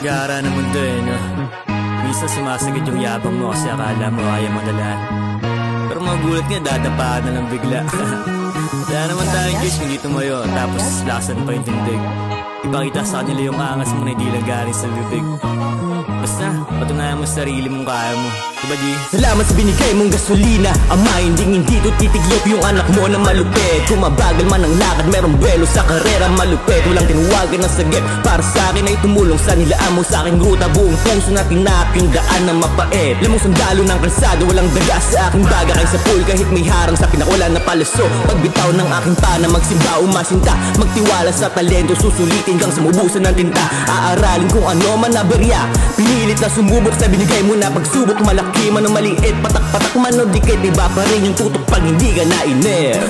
Gara ng mundo eh, no? Minsan sumasagad yung yabang mo kasi akala mo kaya mo na lahat. Pero magulat nga, dadapa na lang bigla. Wala naman tayong Diyos kung di tumayo, tapos lasan pa yung tindig. Ipakita sa kanila yung angas mo na hindi lang galing sa bibig. Basta, patunayan mo sa sarili mong kaya mo. Diba, G? Salamat sa binigay mong gasolina. Ama, hindi to titiglop yung anak mo na malupit. Kung mabagal man ang lakad, merong belo sa karera malupit. Walang tinuwagan ng sagip para sa akin ay tumulong sa nilaan mo sa aking ruta. Buong puso na tinaping daan na mapait. Lamang sundalo ng kalsado, walang daga sa aking baga. Kay sa pool kahit may harang sa pinakawala na palaso. Pagbitaw ng aking pana, magsimba umasinta. Magtiwala sa talento, susulitin kang sumubusan ng tinta. Aaralin kung ano man naberya. Pinilit na sumubok sa binigay mo na pagsubok. Malaki man o maliit, patak-patak man o dikit. Iba pa rin yung tutok pag hindi ka nainip.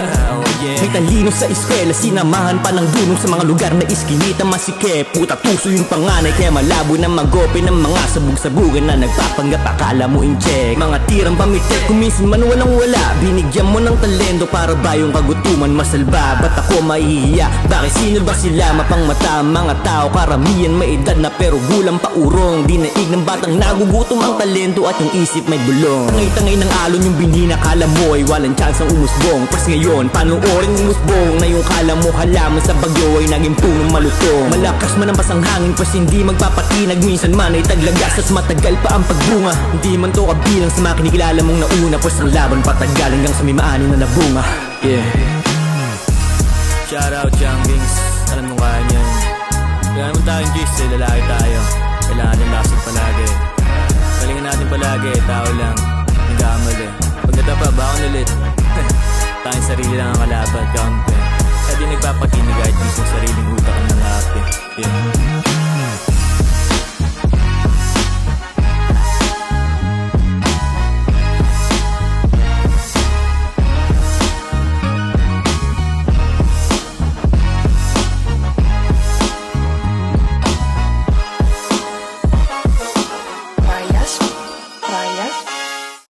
May talino sa eskwela, sinamahan pa ng dunong sa mga lugar na iskinita masikip. Puta tuso yung panganay, kaya malabo na magope ng mga sabog-sabugan na nagpapanggap akala mo in-check. Mga tirang pamitek, kung minsan man walang wala. Binigyan mo ng talento para ba yung kagutuman masalba? Ba't ako mahihiya? Bakit sino ba sila? Mapangmata ang mga tao, karamihan may edad na pero gulang pa urong. Dinaig ng batang nagugutom ang talento at yung isip may bulong. Tangay-tangay ng alon yung binina, kala mo ay walang chance ang umusbong. Pas ngayon, panoorin umusbong na yung kala mo halaman sa bagyo ay naging punong malutong. Malakas man ang pasang hangin, pas hindi magpapatinag. Minsan man ay taglagas at matagal pa ang pagbunga. Hindi man to kabilang sa mga kinikilala mong nauna, pues ang laban patagal hanggang sa may maani na nabunga. Yeah. Shoutout Young Kings, alam mo kaya niyan. Kaya naman tayong Diyos eh, lalaki tayo. Kailangan ng lasing palagi. Galingan natin palagi, tao lang, nagkamali. Pag natapa, bakon ulit. Tayong sarili lang ang kalaban, kampe. Kaya di nagpapakinig kahit mismo sariling utak ang nangapi. Yeah.